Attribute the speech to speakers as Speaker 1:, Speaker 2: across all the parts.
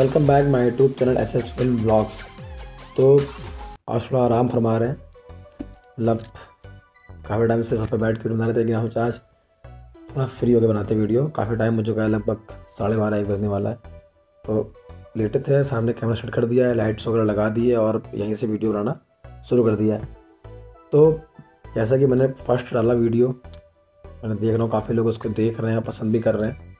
Speaker 1: Welcome back my YouTube channel SS film blogs. तो आज थोड़ा आराम फरमा रहे हैं, मतलब काफ़ी टाइम से घर पर बैठ के बना रहे थे, लेकिन हम सोचा आज थोड़ा फ्री होकर बनाते वीडियो। काफ़ी टाइम हो चुका है, लगभग 12:30 बजने वाला है। तो लेटे थे, सामने कैमरा सेट कर दिया है, लाइट्स वगैरह लगा दी है और यहीं से वीडियो बनाना शुरू कर दिया है। तो जैसा कि मैंने फर्स्ट डाला वीडियो, मैंने देख रहा हूँ काफ़ी लोग उसको देख रहे हैं, पसंद भी कर रहे हैं।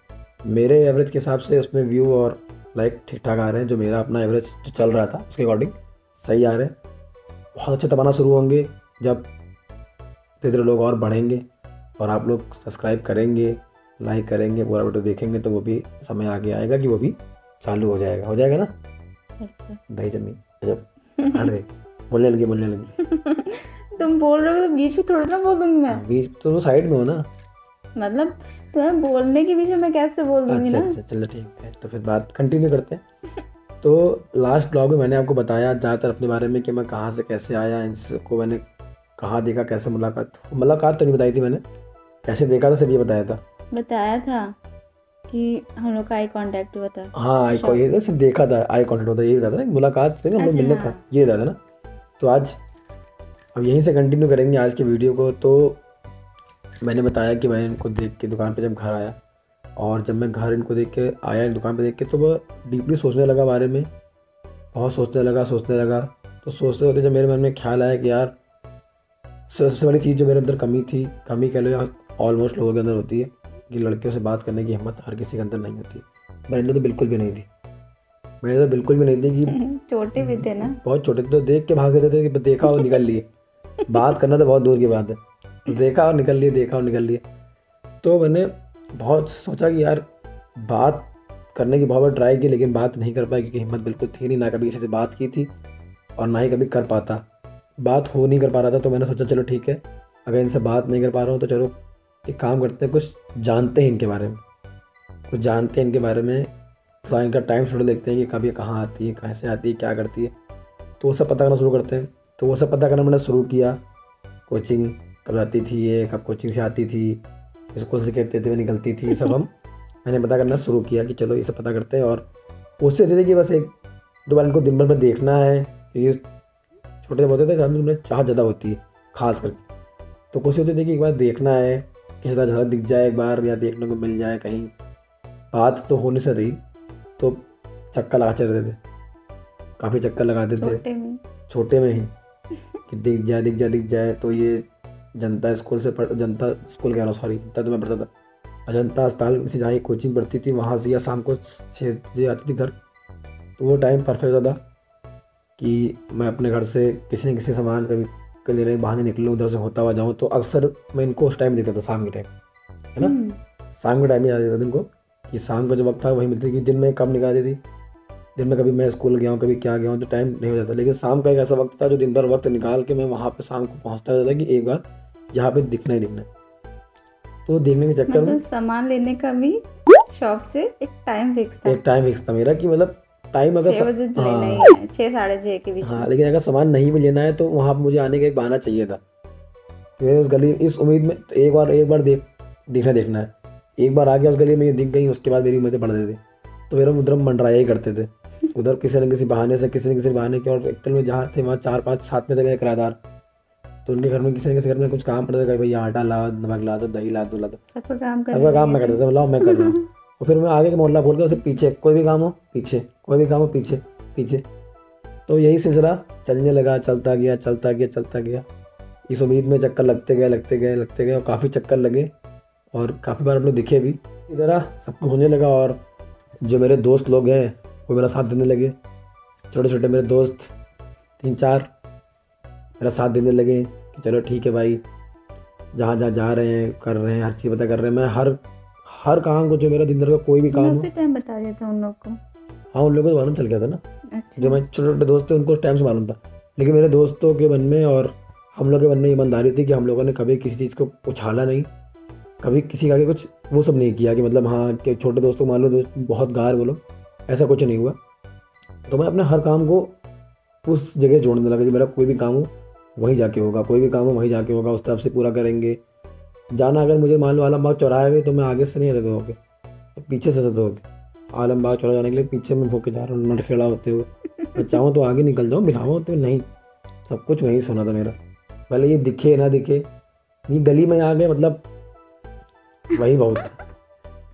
Speaker 1: मेरे एवरेज के हिसाब से उसमें व्यू और लाइक ठीक ठाक आ रहे हैं। जो मेरा अपना एवरेज जो चल रहा था उसके अकॉर्डिंग सही आ रहे हैं। बहुत अच्छे तबाना शुरू होंगे जब धीरे धीरे लोग और बढ़ेंगे और आप लोग सब्सक्राइब करेंगे, लाइक करेंगे, पूरा वीडियो देखेंगे, तो वो भी समय आगे आएगा कि वो भी चालू हो जाएगा ना। दही जमी जब हट गई, बोलने लगी
Speaker 2: तुम बोल रहे हो तो बीच में थोड़ा ना बोल दूंगी मैं।
Speaker 1: बीच तो साइड में हो ना,
Speaker 2: मतलब तुम्हें बोलने के बीच में मैं कैसे बोल दूंगी ना।
Speaker 1: अच्छा चलो ठीक है, तो फिर बात कंटिन्यू करते हैं। तो लास्ट ब्लॉग में मैंने आपको बताया ज़्यादातर अपने बारे में कि मैं कहाँ से कैसे आया, इनको मैंने कहाँ देखा, कैसे मुलाकात तो नहीं बताई थी मैंने, कैसे देखा था सिर्फ ये
Speaker 2: बताया था कि हम लोग का आई कांटेक्ट हुआ था।
Speaker 1: हाँ ये सिर्फ देखा था, आई कॉन्टेक्ट होता है, यही बताया था, मुलाकात से हम लोग मिलने था, ये बताया था ना। तो आज अब यहीं से कंटिन्यू करेंगे आज की वीडियो को। तो मैंने बताया कि मैं इनको देख के दुकान पे जब घर आया, और जब मैं घर इनको देख के आया दुकान पे देख के, तो वह डीपली सोचने लगा बारे में, बहुत सोचने लगा। तो सोचते होते जब मेरे मन में ख्याल आया कि यार सबसे बड़ी चीज़ जो मेरे अंदर कमी कह लो या ऑलमोस्ट लोगों के अंदर होती है कि लड़कियों से बात करने की हिम्मत हर किसी के अंदर नहीं होती। मेरे अंदर तो बिल्कुल भी नहीं थी, कि
Speaker 2: छोटे भी थे ना,
Speaker 1: बहुत छोटे, तो देख के भाग देते थे कि देखा और निकल लिए। बात करना तो बहुत दूर की बात है, देखा और निकल लिए। तो मैंने बहुत सोचा कि यार बात करने की बहुत बार ट्राई की, लेकिन बात नहीं कर पाई क्योंकि हिम्मत बिल्कुल थी नहीं, ना कभी किसी से बात की थी और ना ही कभी कर पाता, बात हो नहीं कर पा रहा था। तो मैंने सोचा चलो ठीक है, अगर इनसे बात नहीं कर पा रहा हूँ तो चलो एक काम करते हैं, कुछ जानते हैं इनके बारे में, थोड़ा इनका टाइम शेड्यूल देखते हैं कि कभी कहाँ आती है, कैसे आती है, क्या करती है, तो वो सब पता करना शुरू करते हैं। तो वो सब पता करना मैंने शुरू किया। कोचिंग कब आती थी ये, कब कोचिंग से आती थी, स्कूल से कहते थे निकलती थी, ये सब मैंने पता करना शुरू किया कि चलो ये सब पता करते हैं। और कोशिश रहती थी कि बस एक दो बार इनको दिन भर में देखना है, क्योंकि छोटे जब होते थे घर में चाहत ज़्यादा होती है खास करके, तो कोशिश होती थी कि एक बार देखना है, किसी तरह झलक दिख जाए एक बार, या देखने को मिल जाए कहीं। बात तो होने से रही, तो चक्कर लगाते रहते थे, काफ़ी चक्कर लगाते थे छोटे में ही कि दिख जाए। तो ये जनता स्कूल कह रहा हूँ, सॉरी, जनता तो मैं पढ़ता था, अजंता अस्पताल से जहाँ कोचिंग पढ़ती थी वहाँ से, या शाम को 6 बजे आती थी घर। तो वो टाइम परफेक्ट होता कि मैं अपने घर से किसी न किसी सामान कभी लेने बहाने निकलूँ, उधर से होता हुआ जाऊँ। तो अक्सर मैं इनको उस टाइम देखता था, शाम के टाइम, है ना, शाम के टाइम ही आ जाता था इनको, कि शाम का जो वक्त था वही मिलती थी। दिन में कब निकालती थी, दिन में कभी मैं स्कूल गया हूँ, कभी क्या गया हूँ, तो टाइम नहीं हो जाता, लेकिन शाम का एक ऐसा वक्त था जो दिन भर वक्त निकाल के मैं वहाँ पे शाम को पहुँचता रहता था कि एक बार जहाँ पे दिखना ही दिखना। तो देखने के चक्कर में
Speaker 2: सामान लेने का भी शॉप से एक टाइम फिक्स था
Speaker 1: मेरा, कि मतलब टाइम अगर
Speaker 2: 6 बजे लेना ही है, 6 साढ़े 6 के बीच में।
Speaker 1: लेकिन अगर सामान नहीं भी लेना है तो वहाँ पर मुझे आने का एक बहाना चाहिए था। मैं उस गली इस उम्मीद में तो एक बार देखना है, एक बार आ गया उस गली में, ये दिख गई, उसके बाद मेरी उम्मीदें बढ़ देती। तो मेरा उधर मंडराया ही करते थे, उधर किसी न किसी बहाने के। और एक में जहाँ थे वहाँ 4-5 साथ में थे किराएदार, तो उनके घर में किसी न किसी घर में कुछ काम पड़ता था, भैया आटा ला, नमक ला दो, दही ला दो,
Speaker 2: सबका काम
Speaker 1: मैं करता था, लाओ मैं कर रहा हूँ। और फिर मैं आगे के मोहल्ला बोल के उससे पीछे, कोई भी काम हो पीछे। तो यही सिलसिला चलने लगा, चलता गया। इस उम्मीद में चक्कर लगते गए और काफ़ी चक्कर लगे और काफ़ी बार हम लोग दिखे भी। इधर सब कुछ होने लगा और जो मेरे दोस्त लोग हैं वो मेरा साथ देने लगे, छोटे मेरे दोस्त 3-4 मेरा साथ देने लगे कि चलो ठीक है भाई, जहाँ जा रहे हैं कर रहे हैं, हर चीज़ पता कर रहे हैं। मैं हर काम को, जो मेरा दिन भर का कोई भी काम
Speaker 2: उसी टाइम बता दिया था उन लोग को।
Speaker 1: हाँ, उन लोगों को मालूम चल गया था ना।
Speaker 2: अच्छा।
Speaker 1: जो मैं छोटे दोस्त थे उनको उस टाइम से मालूम था, लेकिन मेरे दोस्तों के मन में और हम लोग के मन में ईमानदारी थी कि हम लोगों ने कभी किसी चीज़ को उछाला नहीं, कभी किसी का आगे कुछ वो सब नहीं किया कि मतलब हाँ कि छोटे दोस्तों को मान लो दोस्त बहुत गार बोलो, ऐसा कुछ नहीं हुआ। तो मैं अपने हर काम को उस जगह जोड़ने लगा कि मेरा कोई भी काम हो वहीं जाके होगा, उस तरफ से पूरा करेंगे। जाना अगर मुझे मान लो आलमबाग चौराहे पे, तो मैं आगे से नहीं रहता होके, पीछे से रहता होके, आलमबाग चला जाने के लिए पीछे में भूख के जा रहा हूँ नटखेड़ा होते हुए। मैं चाहूँ तो आगे निकल जाऊँ, बिलावा होते हुए नहीं, सब कुछ वहीं सोना था मेरा। भले ये दिखे ना दिखे, ये गली में आ गए मतलब वही बहुत था।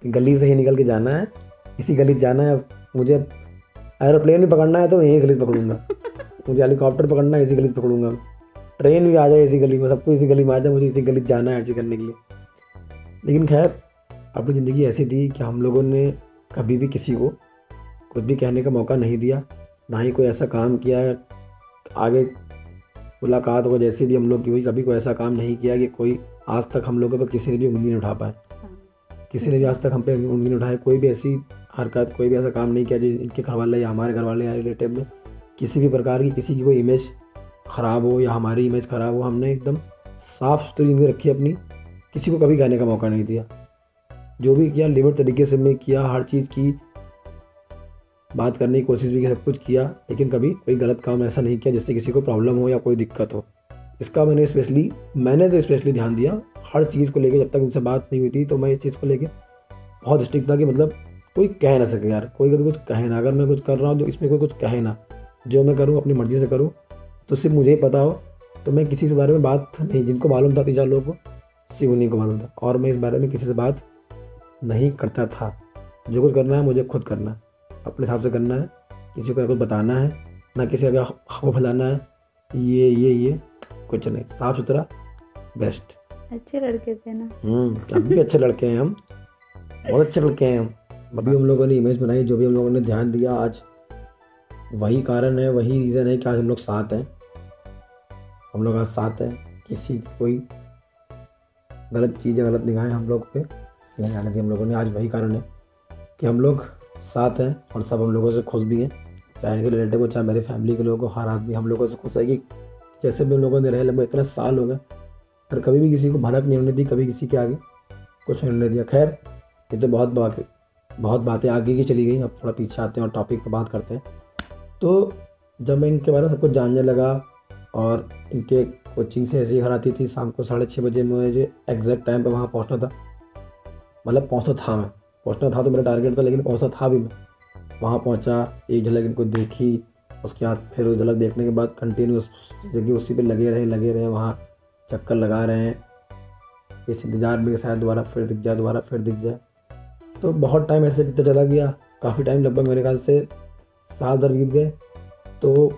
Speaker 1: गली से ही निकल के जाना है, इसी गली से जाना है। मुझे एरोप्लेन भी पकड़ना है तो यही गली से पकड़ूंगा, मुझे हेलीकॉप्टर पकड़ना है इसी गली से पकड़ूंगा, ट्रेन भी आ जाए इसी गली में, सब कुछ इसी गली में आ जाए, मुझे इसी गली से जाना है ऐसे करने के लिए। लेकिन खैर अपनी ज़िंदगी ऐसी थी कि हम लोगों ने कभी भी किसी को कुछ भी कहने का मौका नहीं दिया, ना ही कोई ऐसा काम किया। आगे मुलाकात हो जैसी भी हम लोग की हुई, कभी कोई ऐसा काम नहीं किया कि कोई आज तक हम लोगों पर किसी ने भी उंगली नहीं उठा पाए, किसी ने भी आज तक हम पे उंगली नहीं उठाए। कोई भी ऐसी हरकत, कोई भी ऐसा काम नहीं किया जो इनके घर वाले या हमारे घर वाले या रिलेटिव में किसी भी प्रकार की किसी की कोई इमेज ख़राब हो या हमारी इमेज ख़राब हो। हमने एकदम साफ़ सुथरी ज़िंदगी रखी अपनी, किसी को कभी कहने का मौका नहीं दिया। जो भी किया लिमिट तरीके से मैं किया, हर चीज़ की बात करने की कोशिश भी की, सब कुछ किया, लेकिन कभी कोई गलत काम ऐसा नहीं किया जिससे किसी को प्रॉब्लम हो या कोई दिक्कत हो। इसका मैंने तो स्पेशली ध्यान दिया हर चीज़ को लेके। जब तक इनसे बात नहीं हुई थी तो मैं इस चीज़ को लेके बहुत स्ट्रिक्ट था कि मतलब कोई कह ना सके यार, कोई कभी कुछ कहे ना। अगर मैं कुछ कर रहा हूँ तो इसमें कोई कुछ कहे ना, जो मैं करूँ अपनी मर्ज़ी से करूँ, तो सिर्फ मुझे ही पता हो। तो मैं किसी से बारे में बात नहीं, जिनको मालूम था 3-4 लोगों को, सिर्फ उन्हीं को मालूम था, और मैं इस बारे में किसी से बात नहीं करता था। जो कुछ करना है मुझे खुद करना है, अपने हिसाब से करना है, किसी को कुछ बताना है ना, किसी का हवा फैलाना है, ये कुछ नहीं, साफ सुथरा बेस्ट।
Speaker 2: अच्छे लड़के थे ना?
Speaker 1: अब भी अच्छे लड़के हैं हम, बहुत अच्छे लड़के हैं हम। अभी हम लोगों ने इमेज बनाई, जो भी हम लोगों ने ध्यान दिया, आज वही कारण है, वही रीज़न है कि आज हम लोग साथ हैं। हम लोग आज साथ हैं, किसी की कोई गलत चीज़ या गलत निगाहें हम लोग पे नहीं आने दी हम लोगों ने। आज वही कारण है कि हम लोग साथ हैं और सब हम लोगों से खुश भी हैं, चाहे इनके रिलेटिव हो चाहे मेरे फैमिली के लोग हो। हर आदमी हम लोगों से खुश है कि जैसे भी हम लोगों ने रहे लगभग इतने साल हो गए, पर कभी भी किसी को भनक नहीं होने दी, कभी किसी के आगे कुछ नहीं होने दिया। खैर ये तो बहुत बातें आगे की चली गई, अब थोड़ा पीछे आते हैं और टॉपिक पर बात करते हैं। तो जब मैं इनके बारे में सब कुछ जानने लगा और इनके कोचिंग से ऐसे ही घर आती थी, शाम को 6:30 बजे मुझे एग्जैक्ट टाइम पे वहाँ पहुँचना था। मतलब पहुँचना था तो मेरा टारगेट था, लेकिन पहुँचा था भी मैं। वहाँ पहुँचा, एक झलक इनको देखी, उसके बाद फिर उस झलक देखने के बाद कंटिन्यू उस जगह उसी पे लगे रहे, वहाँ चक्कर लगा रहे हैं, इस इंतजार में शायद दोबारा फिर दिख जाए। तो बहुत टाइम ऐसे बीतता चला गया, काफ़ी टाइम, लगभग मेरे ख्याल से साल भर बीत गए। तो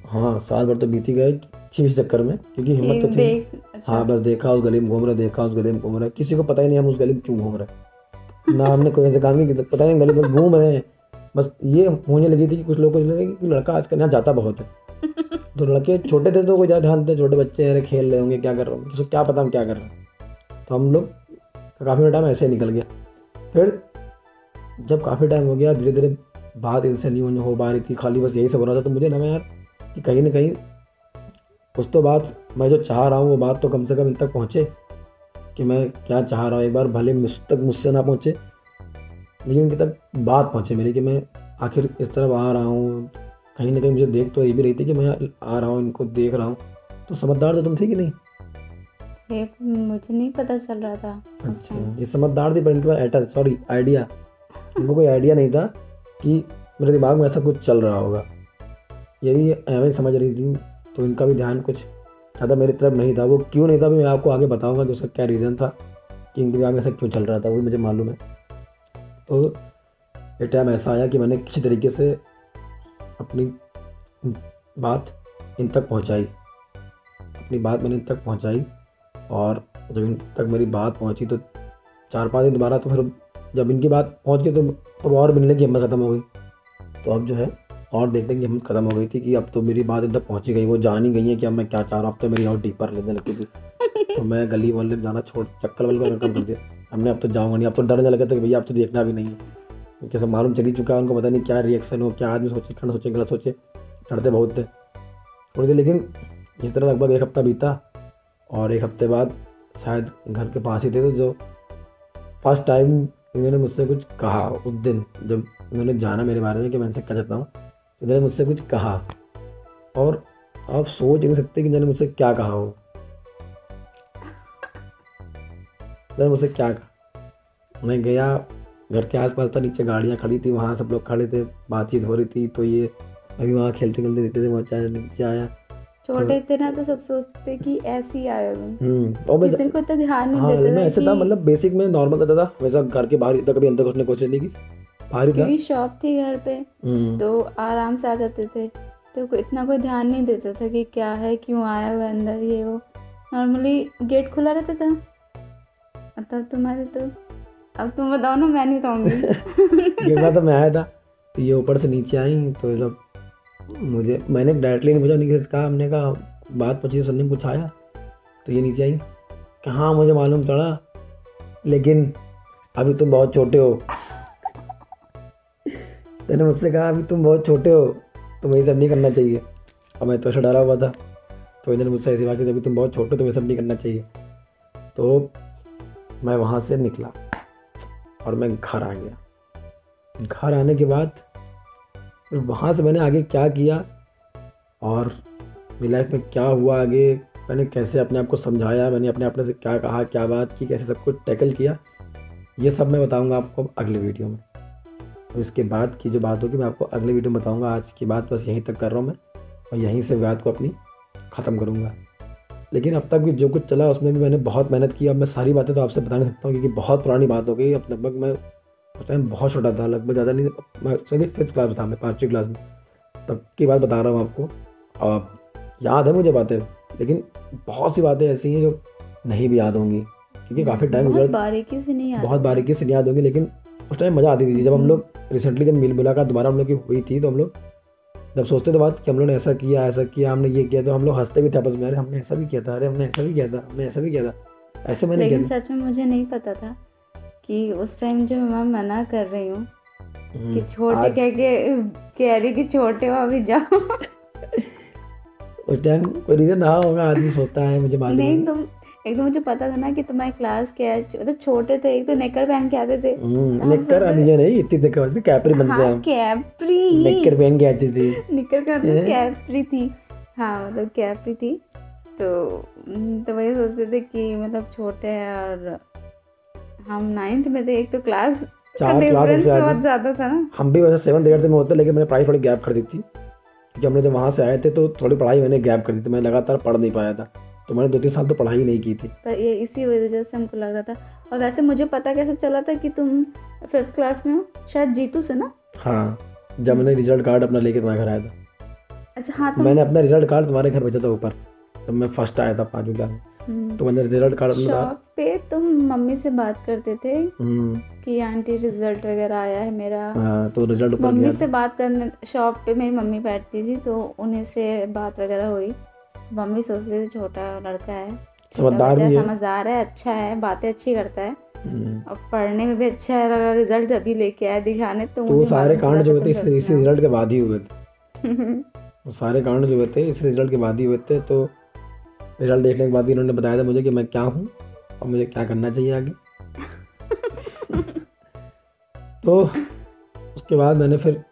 Speaker 1: हाँ, साल भर तो बीत ही गए किसी चक्कर में, क्योंकि हिम्मत तो थी।
Speaker 2: अच्छा।
Speaker 1: हाँ, बस देखा उस गली में घूम रहे, किसी को पता ही नहीं हम उस गली में क्यों घूम रहे ना, हमने कोई ऐसे काम नहीं, पता नहीं गली में घूम रहे हैं। बस ये होने लगी थी कि कुछ लोगों को लगे कि लड़का आजकल यहाँ जाता बहुत है। तो लड़के छोटे थे तो कोई ज़्यादा ध्यान थे, छोटे बच्चे अरे खेल रहे होंगे, क्या कर रहे होंगे, किसी को क्या पता हम क्या कर रहे हैं। तो हम लोग काफ़ी टाइम ऐसे निकल गया। फिर जब काफ़ी टाइम हो गया, धीरे धीरे बात इनसे नहीं हो पा रही थी, खाली बस यही सब हो रहा था। तो मुझे लगा यार कि कहीं ना कहीं कुछ तो बात, मैं जो चाह रहा हूँ वो बात तो कम से कम इन तक पहुँचे कि मैं क्या चाह रहा हूँ। एक बार भले मुझसे ना पहुँचे, लेकिन इनकी तक बात पहुँचे मेरी कि मैं आखिर इस तरफ आ रहा हूँ। कहीं ना कहीं मुझे देख तो ये भी रही थी कि मैं आ रहा हूँ, इनको देख रहा हूँ। तो समझदार तो तुम थी कि नहीं?
Speaker 2: मुझे नहीं पता चल रहा था।
Speaker 1: अच्छा, ये समझदार थी, पर इनके पास आइडिया, इनको कोई आइडिया नहीं था कि मेरे दिमाग में ऐसा कुछ चल रहा होगा। ये भी एवं समझ रही थी, तो इनका भी ध्यान कुछ ज़्यादा मेरी तरफ नहीं था। वो क्यों नहीं था भी मैं आपको आगे बताऊंगा कि उसका क्या रीज़न था कि इनके दिमाग में ऐसा क्यों चल रहा था, वो भी मुझे मालूम है। तो ये टाइम ऐसा आया कि मैंने किसी तरीके से अपनी बात इन तक पहुंचाई, और जब इन तक मेरी बात पहुंची तो 4-5 दिन दोबारा, तो फिर जब इनकी बात पहुंच गई तो और मिलने की हिम्मत ख़त्म हो गई। तो अब जो है और देखने की हिम्मत ख़त्म हो गई थी कि अब तो मेरी बात इन तक पहुंची गई, वो जान ही गई है कि अब मैं क्या चाह रहा हूँ। अब तो मेरी और डीपर लेने लगती थी। तो मैं गली वाले में जाना चक्कर वाले कम कर दिया। हमने अब तो जाऊँगा नहीं, अब तो डरने लगे थे कि भैया अब तो देखना भी नहीं है, कैसे मालूम चल ही चुका है उनको, पता नहीं क्या रिएक्शन हो, क्या आदमी सोचे, ठंड सोचे, गलत सोचे। डरते बहुत थे थोड़ी देर, लेकिन इस तरह लगभग 1 हफ्ता बीता, और 1 हफ्ते बाद शायद घर के पास ही थे, तो जो फर्स्ट टाइम इन्होंने मुझसे कुछ कहा उस दिन, जब उन्होंने जाना मेरे बारे में कि मैं इनसे क्या चाहता हूँ, तो इन्होंने मुझसे कुछ कहा, और आप सोच नहीं सकते कि इन्होंने मुझसे क्या कहा हो। इन्होंने मुझसे क्या कहा, मैं गया, घर के आसपास था, नीचे गाड़ियाँ खड़ी थी, वहाँ सब लोग खड़े थे, बातचीत हो रही थी। तो ये अभी वहाँ खेलते खेलते दिखते थे, वहाँ चाहे नीचे आया।
Speaker 2: छोटे थे ना तो सब सोचते थे कि ऐसे ही आए हो,
Speaker 1: और मैं
Speaker 2: किसी को इतना ध्यान नहीं
Speaker 1: हाँ
Speaker 2: देता
Speaker 1: मैं
Speaker 2: था
Speaker 1: ऐसे था,
Speaker 2: कि
Speaker 1: मतलब बेसिक में नॉर्मल रहता था, वैसा घर के बाहर इतना कभी अंदर घुसने की कोशिश नहीं की, बाहर ही था।
Speaker 2: क्योंकि शॉप थी घर पे तो आराम से आ जाते थे, तो इतना कोई ध्यान नहीं देता था कि क्या है, क्यों आया हुआ अंदर, ये वो। नॉर्मली गेट खुला रहता था। मतलब तुम्हारे तो, अब तुम बताओ ना, मैं नहीं बताऊंगी।
Speaker 1: गिरना तो मैं आया था, तो ये ऊपर से नीचे आई, तो सब मैंने डायरेक्टली नहीं पूछा, नहीं किसी कहा, हमने कहा बात पूछी, सबने कुछ आया, तो ये नीचे आई कि हाँ मुझे मालूम चला, लेकिन अभी तुम बहुत छोटे हो। मैंने मुझसे कहा अभी तुम बहुत छोटे हो, तुम्हें ये सब नहीं करना चाहिए। अब मैं तो ऐसा डरा हुआ था, तो इन्होंने मुझसे ऐसी बात की, अभी तुम बहुत छोटे हो, तुम्हें सब नहीं करना चाहिए। तो मैं वहाँ से निकला और मैं घर आ गया। घर आने के बाद फिर वहाँ से मैंने आगे क्या किया और मेरी लाइफ में क्या हुआ आगे, मैंने कैसे अपने आप को समझाया, मैंने अपने से क्या कहा, क्या बात की, कैसे सब कुछ टैकल किया, ये सब मैं बताऊंगा आपको अगले वीडियो में। तो इसके बाद की जो बात होगी मैं आपको अगले वीडियो में बताऊंगा। आज की बात बस यहीं तक कर रहा हूँ मैं, और यहीं से बात को अपनी ख़त्म करूँगा। लेकिन अब तक भी जो कुछ चला उसमें भी मैंने बहुत मेहनत की। अब मैं सारी बातें तो आपसे बता नहीं सकता हूँ क्योंकि बहुत पुरानी बात हो गई। अब लगभग मैं उस टाइम बहुत छोटा था, लगभग ज़्यादा नहीं, मैं चलिए 5th क्लास में था, मैं 5वीं क्लास में, तब की बात बता रहा हूँ आपको। अब याद है मुझे बातें, लेकिन बहुत सी बातें ऐसी हैं जो नहीं भी याद होंगी क्योंकि काफ़ी टाइम
Speaker 2: बहुत बारीकी से नहीं याद,
Speaker 1: बहुत बारीकी से याद होंगी। लेकिन उस टाइम मज़ा आती थी। जब हम लोग रिसेंटली जब मिल मुलाकात दोबारा हम लोग की हुई थी, तो हम लोग जब सोचते थे बात कि हम लोग ने ऐसा किया, हमने ये किया, तो हम लोग हंसते भी थे आपस में, अरे हमने ऐसा भी किया था, अरे हमने ऐसा भी किया था, हमने ऐसा भी किया था, ऐसे मैंने किया
Speaker 2: लेकिन सच में मुझे नहीं पता था कि उस टाइम जो मैं मना कर रही हूँ कि छोटे कह रही कि छोटे हो अभी जाओ।
Speaker 1: उस टाइम कोई रीज़न रहा होगा, आदमी सोचता है, मुझे मालूम है।
Speaker 2: नहीं, तुम एक तो मुझे पता था ना कि तुम्हारी क्लास क्या है, मतलब छोटे थे, एक तो नेकर पहन के आते थे।
Speaker 1: निक्कर अब ये नहीं, इतनी तक कैपरी बनते
Speaker 2: हाँ,
Speaker 1: हम,
Speaker 2: कैप्री,
Speaker 1: निक्कर पहन के आती थी।
Speaker 2: निकर का मतलब कैप्री थी। हाँ, मतलब कैप्री थी। तो वही सोचते थे कि मतलब छोटे हैं, और हम 9th में थे। एक तो क्लास का
Speaker 1: 4 क्लास
Speaker 2: डिफरेंस
Speaker 1: हमसे
Speaker 2: बहुत
Speaker 1: आगे।
Speaker 2: ज़्यादा था ना।
Speaker 1: हम भी वैसे 7th 8th में होते, लेकिन मैंने पढ़ाई थोड़ी गैप कर दी थी क्योंकि हमने जब वहाँ से आए थे तो थोड़ी पढ़ाई मैंने गैप कर दी थी, मैं लगातार पढ़ नहीं पाया था, तो मैंने 2-3 साल तो पढ़ाई नहीं की थी।
Speaker 2: पर ये इसी वजह से हमको लग रहा था। और वैसे मुझे पता कैसे चला था कि तुम 5th क्लास में हो, शायद जीतू से ना।
Speaker 1: हाँ, जब मैंने रिजल्ट कार्ड अपना लेके तुम्हारे घर आया था।
Speaker 2: अच्छा हाँ,
Speaker 1: मैंने अपना रिजल्ट कार्ड तुम्हारे घर भेजा था ऊपर, जब मैं फर्स्ट आया था 5वीं क्लास में, तो मैंने रिजल्ट कार्ड अपना
Speaker 2: शॉप पे तुम मम्मी से बात करते थे कि आंटी रिजल्ट वगैरह आया है मेरा।
Speaker 1: हाँ, तो रिजल्ट ऊपर
Speaker 2: मम्मी से बात करने, शॉप पे मेरी मम्मी बैठती थी, तो उन्हीं से बात वगैरह हुई। मम्मी सोचती थी छोटा लड़का है,
Speaker 1: समझदार भी है,
Speaker 2: समझदार है, अच्छा है, बातें अच्छी करता है और पढ़ने में भी अच्छा है। रिजल्ट अभी लेके आया दिखाने, तो
Speaker 1: सारे कांड जो होते इस रिजल्ट के बाद ही हुए थे। वो सारे कांड जो हुए थे इस रिजल्ट के बाद ही हुए थे। तो रिजल्ट देखने के बाद ही उन्होंने बताया था मुझे कि मैं क्या हूँ और मुझे क्या करना चाहिए आगे। तो उसके बाद मैंने फिर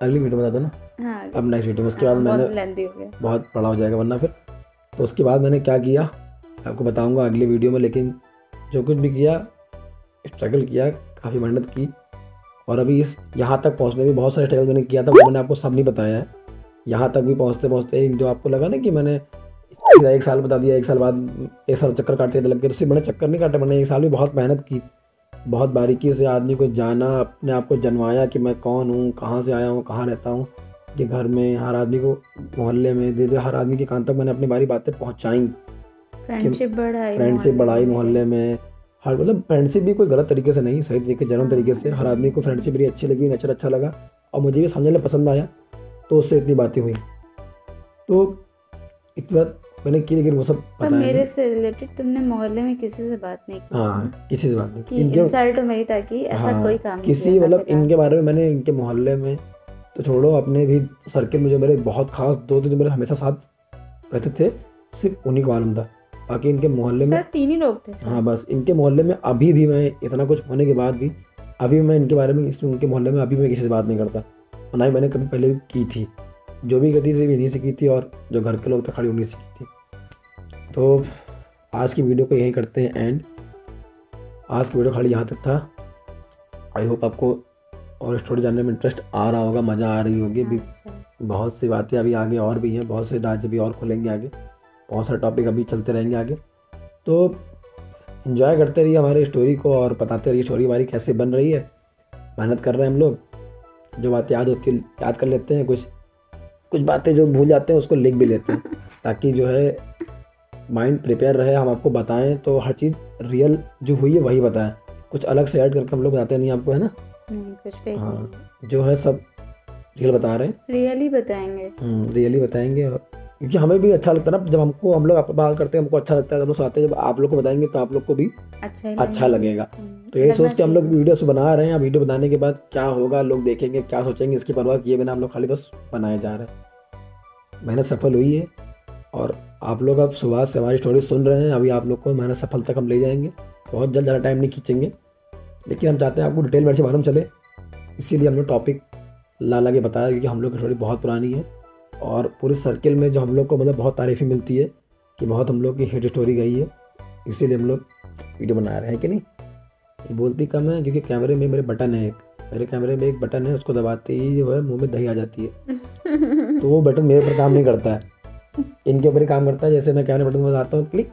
Speaker 1: अगली वीडियो में बताता ना।
Speaker 2: हाँ,
Speaker 1: अब नेक्स्ट वीडियो में उसके बाद मैंने बहुत बड़ा हो जाएगा वरना फिर। तो उसके बाद मैंने क्या किया आपको बताऊंगा अगली वीडियो में। लेकिन जो कुछ भी किया, स्ट्रगल किया, काफ़ी मेहनत की, और अभी इस यहाँ तक पहुँचने में बहुत सारे स्ट्रगल मैंने किया था, वो मैंने आपको सब नहीं बताया है। यहाँ तक भी पहुँचते पहुँचते जो आपको लगा ना कि मैंने सीधा 1 साल बता दिया, 1 साल बाद 1 साल चक्कर काटते लग गए, तो सिर्फ मैंने चक्कर नहीं काटे, मैंने 1 साल भी बहुत मेहनत की, बहुत बारीकी से आदमी को जाना, अपने आप को जनवाया कि मैं कौन हूँ, कहाँ से आया हूँ, कहाँ रहता हूँ, कि घर में हर आदमी को, मोहल्ले में, धीरे हर आदमी के कान तक मैंने अपनी बारी बातें पहुँचाई। फ्रेंडशिप बढ़ाई मोहल्ले में, हर मतलब फ्रेंडशिप भी कोई गलत तरीके से नहीं, सही तरीके जनरल तरीके से हर आदमी को फ्रेंडशिप भी अच्छी लगी, नेचर अच्छा लगा और मुझे भी समझने में पसंद आया, तो उससे इतनी बातें हुई। तो इतनी बात मैंने की, लेकिन वो सब
Speaker 2: पता है मेरे से रिलेटेड तुमने मोहल्ले में किसी से बात नहीं की?
Speaker 1: हाँ, किसी से बात नहीं की।
Speaker 2: इंसल्ट मेरी ताकि ऐसा कोई काम
Speaker 1: किसी मतलब इनके बारे में मैंने इनके मोहल्ले में तो छोड़ो, अपने भी सर्किल में जो मेरे बहुत खास दोस्त जो मेरे हमेशा साथ रहते थे, सिर्फ उन्हीं को मालूम था। बाकी इनके मोहल्ले में
Speaker 2: 3 ही लोग थे।
Speaker 1: हाँ, बस इनके मोहल्ले में अभी भी मैं इतना कुछ होने के बाद भी अभी मैं इनके बारे में उनके मोहल्ले में अभी मैं किसी से बात नहीं करता, और ना ही मैंने कभी पहले की थी। जो भी गति से भी इन्हीं से की थी, और जो घर के लोग थे खड़ी उन्हीं से की थी। तो आज की वीडियो को यहीं करते हैं एंड। आज की वीडियो खाली यहाँ तक था। आई होप आपको और स्टोरी जानने में इंटरेस्ट आ रहा होगा, मज़ा आ रही होगी। अभी
Speaker 2: अच्छा,
Speaker 1: बहुत सी बातें अभी आगे और भी हैं, बहुत से राज्य भी और खुलेंगे आगे, बहुत सारे टॉपिक अभी चलते रहेंगे आगे। तो इन्जॉय करते रहिए हमारी स्टोरी को और बताते रहिए स्टोरी हमारी कैसे बन रही है। मेहनत कर रहे हैं हम लोग, जो बातें याद होती है याद कर लेते हैं, कुछ बातें जो भूल जाते हैं उसको लिख भी लेते हैं, ताकि जो है माइंड प्रिपेयर रहे। हम आपको बताएं तो हर चीज़ रियल जो हुई है वही बताएं, कुछ अलग से ऐड करके हम लोग बताते नहीं आपको, है ना।
Speaker 2: नहीं कुछ फेक नहीं,
Speaker 1: हाँ, जो है सब रियल बता रहे हैं,
Speaker 2: रियल ही बताएंगे।
Speaker 1: रियली बताएंगे। और क्योंकि हमें भी अच्छा लगता है ना, जब हम लोग आप बात करते हैं हमको अच्छा लगता है, हम लोग सुनाते हैं, जब आप लोग को बताएंगे तो आप लोग को भी अच्छा लगेगा। तो यही सोच के हम लोग वीडियोस बना रहे हैं। अब वीडियो बनाने के बाद क्या होगा, लोग देखेंगे क्या सोचेंगे, इसकी परवाह किए बिना हम लोग खाली बस बनाए जा रहे हैं। मेहनत सफल हुई है और आप लोग अब सुबह से हमारी स्टोरी सुन रहे हैं। अभी आप लोग को मेहनत सफल तक हम ले जाएंगे, बहुत जल्द, ज़्यादा टाइम नहीं खींचेंगे, लेकिन हम चाहते हैं आपको डिटेल में से मालूम चले, इसीलिए हम लोग टॉपिक ला के बताया, क्योंकि हम लोग की स्टोरी बहुत पुरानी है और पूरे सर्किल में जो हम लोग को मतलब बहुत तारीफ़ें मिलती है कि बहुत हम लोग की हिट स्टोरी गई है, इसीलिए हम लोग वीडियो बना रहे हैं कि नहीं। ये बोलती कम है क्योंकि कैमरे में मेरे बटन है, मेरे कैमरे में एक बटन है, उसको दबाते ही जो है मुंह में दही आ जाती है, तो वो बटन मेरे पर काम नहीं करता है, इनके ऊपर ही काम करता है। जैसे मैं कैमरे बटन दबाता हूँ, क्लिक,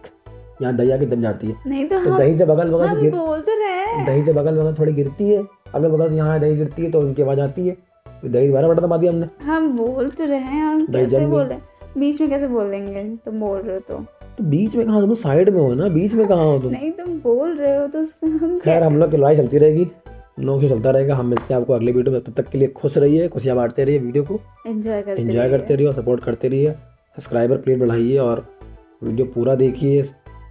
Speaker 1: यहाँ दही आके जम जाती है।
Speaker 2: नहीं तो
Speaker 1: तो दही जब अगल बगल से
Speaker 2: बोल तो रहे,
Speaker 1: दही जब अगल बगल थोड़ी गिरती है, अगल बगल से यहाँ दही गिरती है तो उनकी आवाज़ आती है, तो दही दोबारा बटन दबा दिया हमने,
Speaker 2: हम बोल तो रहे हैं, हम
Speaker 1: दही
Speaker 2: कैसे
Speaker 1: जम
Speaker 2: बोल
Speaker 1: गई।
Speaker 2: रहे हैं, बीच में कैसे बोल देंगे, तुम बोल रहे हो
Speaker 1: तो बीच में कहाँ, तुम साइड में हो ना, बीच में कहाँ हो तुम।
Speaker 2: नहीं तुम बोल रहे हो तो उसमें हम
Speaker 1: खैर हम लोग की लड़ाई चलती रहेगी, लोग से चलता रहेगा। हम मिलते हैं आपको अगले वीडियो में, तब तक के लिए खुश रहिए, खुशियाँ बांटते रहिए, वीडियो को
Speaker 2: एंजॉय
Speaker 1: करते रहिए और सपोर्ट करते रहिए। सब्सक्राइबर प्लीज बढ़ाइए और वीडियो पूरा देखिए,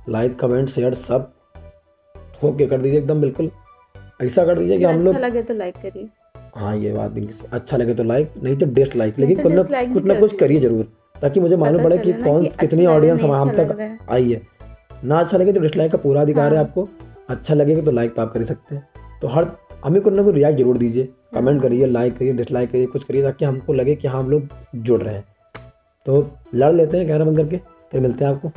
Speaker 1: लाइक कमेंट शेयर सब ठोक के कर दीजिए, एकदम बिल्कुल ऐसा कर दीजिए कि हम लोग,
Speaker 2: अच्छा लगे तो लाइक करिए।
Speaker 1: हाँ ये बात बिल्कुल, अच्छा लगे तो लाइक, नहीं तो डिसलाइक, लेकिन
Speaker 2: तो
Speaker 1: कुछ
Speaker 2: dislike
Speaker 1: ना
Speaker 2: भी
Speaker 1: कुछ
Speaker 2: कर
Speaker 1: करिए जरूर, ताकि मुझे मालूम
Speaker 2: पता
Speaker 1: पड़े
Speaker 2: चले
Speaker 1: कि
Speaker 2: ना
Speaker 1: कौन
Speaker 2: कि अच्छा
Speaker 1: कितनी
Speaker 2: लग रहा है,
Speaker 1: ऑडियंस
Speaker 2: नहीं
Speaker 1: हम
Speaker 2: अच्छा
Speaker 1: तक
Speaker 2: लग रहा है।
Speaker 1: आई है। ना अच्छा लगे तो डिसलाइक का पूरा अधिकार है
Speaker 2: हाँ।
Speaker 1: आपको, अच्छा लगेगा तो लाइक तो आप कर ही सकते हैं। तो हर हमें कुछ ना कुछ रिएक्ट जरूर दीजिए, कमेंट करिए, लाइक करिए, डिसलाइक करिए, कुछ करिए, ताकि हमको लगे कि हाँ हम लोग जुड़ रहे हैं। तो लड़ लेते हैं कैमरा बंद करके, फिर मिलते हैं आपको।